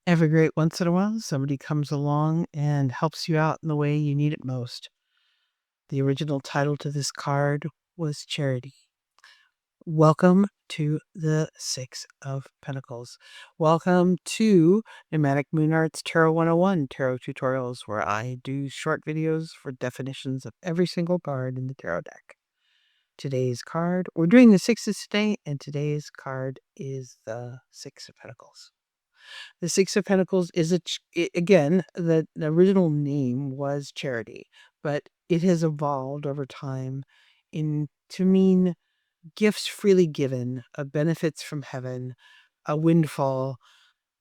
Every great once in a while, somebody comes along and helps you out in the way you need it most. The original title to this card was Charity. Welcome to the Six of Pentacles. Welcome to Nomadic Moon Arts Tarot 101 Tarot Tutorials, where I do short videos for definitions of every single card in the tarot deck. Today's card, we're doing the sixes today, and today's card is the Six of Pentacles. The Six of Pentacles is again, the original name was Charity, but it has evolved over time to mean gifts freely given, benefits from heaven, a windfall,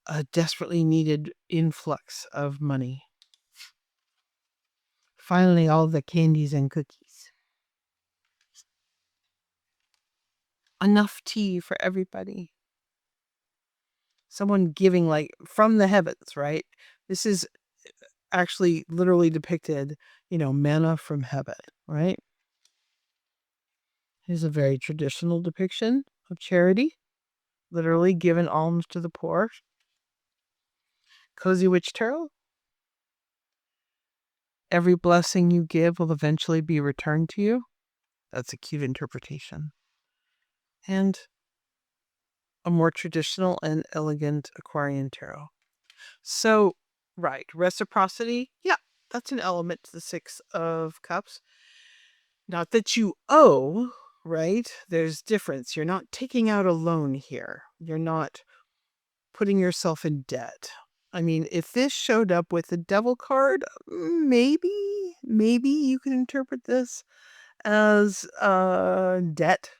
a desperately needed influx of money. Finally, all the candies and cookies. Enough tea for everybody. Someone giving like from the heavens, right? This is actually literally depicted, manna from heaven, right? Here's a very traditional depiction of charity, literally giving alms to the poor. Cozy Witch Tarot. Every blessing you give will eventually be returned to you. That's a cute interpretation. And a more traditional and elegant Aquarian Tarot. So, right, reciprocity. Yeah, that's an element to the Six of Cups. Not that you owe, right? There's difference. You're not taking out a loan here. You're not putting yourself in debt. I mean, if this showed up with the Devil card, maybe you can interpret this as debt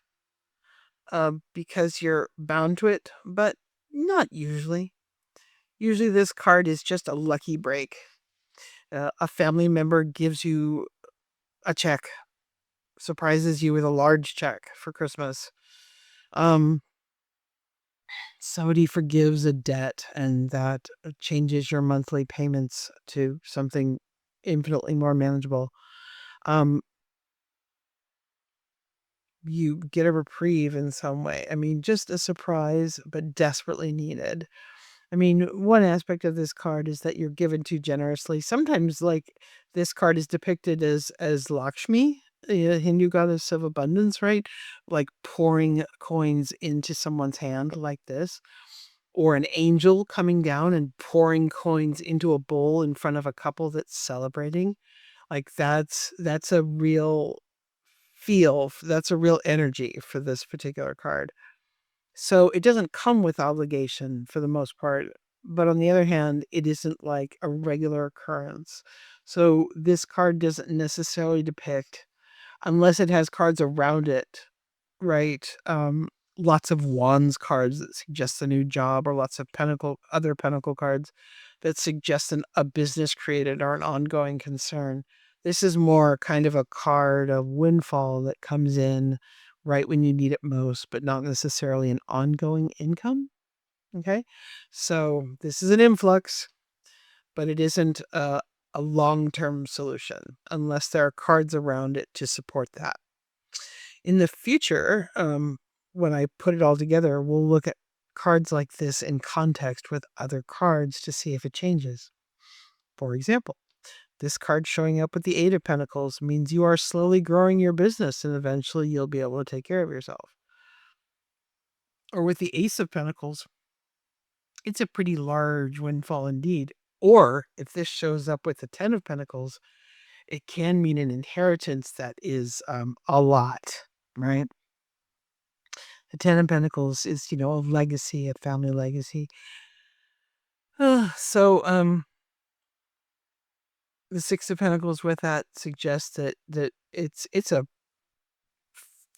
because you're bound to it, but not usually. Usually this card is just a lucky break. A family member gives you a check, surprises you with a large check for Christmas. Somebody forgives a debt and that changes your monthly payments to something infinitely more manageable. You get a reprieve in some way. I mean, just a surprise, but desperately needed. I mean, one aspect of this card is that you're given too generously. Sometimes, like, this card is depicted as Lakshmi, the Hindu goddess of abundance, right? Like pouring coins into someone's hand like this. Or an angel coming down and pouring coins into a bowl in front of a couple that's celebrating. Like that's a real that's a real energy for this particular card. So it doesn't come with obligation for the most part, but on the other hand, it isn't like a regular occurrence. So this card doesn't necessarily depict, unless it has cards around it, right? Lots of wands cards that suggest a new job, or lots of other pentacle cards that suggest a business created or an ongoing concern. This is more kind of a card of windfall that comes in right when you need it most, but not necessarily an ongoing income. Okay. So this is an influx, but it isn't a long-term solution unless there are cards around it to support that. In the future, when I put it all together, we'll look at cards like this in context with other cards to see if it changes. For example, this card showing up with the Eight of Pentacles means you are slowly growing your business and eventually you'll be able to take care of yourself. Or with the Ace of Pentacles, it's a pretty large windfall indeed. Or if this shows up with the Ten of Pentacles, it can mean an inheritance that is a lot, right? The Ten of Pentacles is, a legacy, a family legacy. So, the Six of Pentacles with that suggests that it's a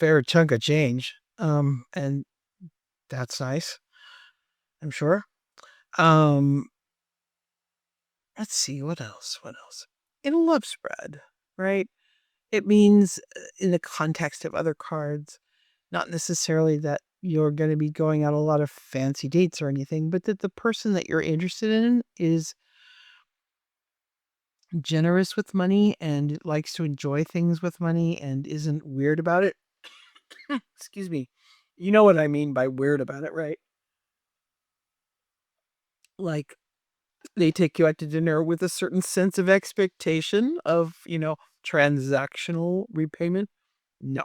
fair chunk of change. And that's nice, I'm sure. Let's see, what else? In a love spread, right? It means in the context of other cards, not necessarily that you're going to be going on a lot of fancy dates or anything, but that the person that you're interested in is generous with money and likes to enjoy things with money and isn't weird about it. Excuse me. You know what I mean by weird about it, right? Like They take you out to dinner with a certain sense of expectation of, transactional repayment. No.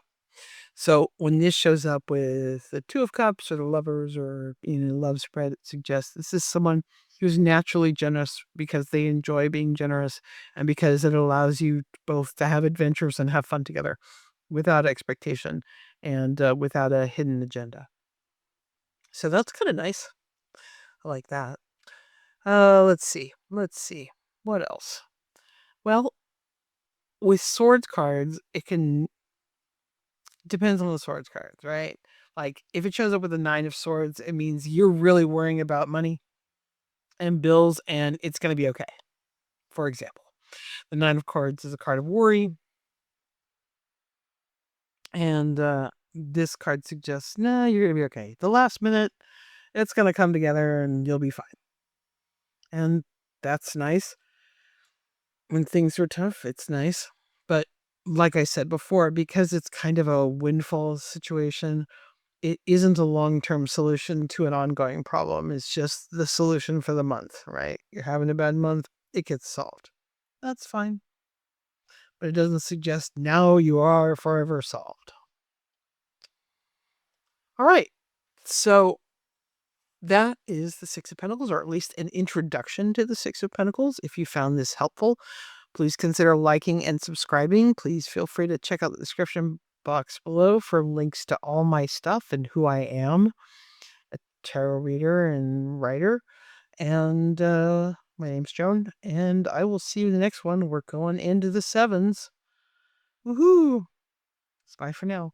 So when this shows up with the Two of Cups or the Lovers or love spread, it suggests this is someone who's naturally generous because they enjoy being generous and because it allows you both to have adventures and have fun together without expectation and without a hidden agenda. So that's kind of nice. I like that. Let's see. Let's see. What else? Well, with swords cards, it can depends on the swords cards, right? Like if it shows up with a 9 of swords, it means you're really worrying about money and bills and it's going to be okay. For example, the 9 of cards is a card of worry, and this card suggests, nah, you're going to be okay. The last minute, it's going to come together and you'll be fine. And that's nice. When things are tough, it's nice. But like I said before, because it's kind of a windfall situation, it isn't a long-term solution to an ongoing problem. It's just the solution for the month, right? You're having a bad month, it gets solved. That's fine. But it doesn't suggest now you are forever solved. All right. So that is the Six of Pentacles, or at least an introduction to the Six of Pentacles. If you found this helpful, please consider liking and subscribing. Please feel free to check out the description box below for links to all my stuff and who I am, a tarot reader and writer. And my name's Joan, and I will see you in the next one. We're going into the sevens. Woohoo! Bye for now.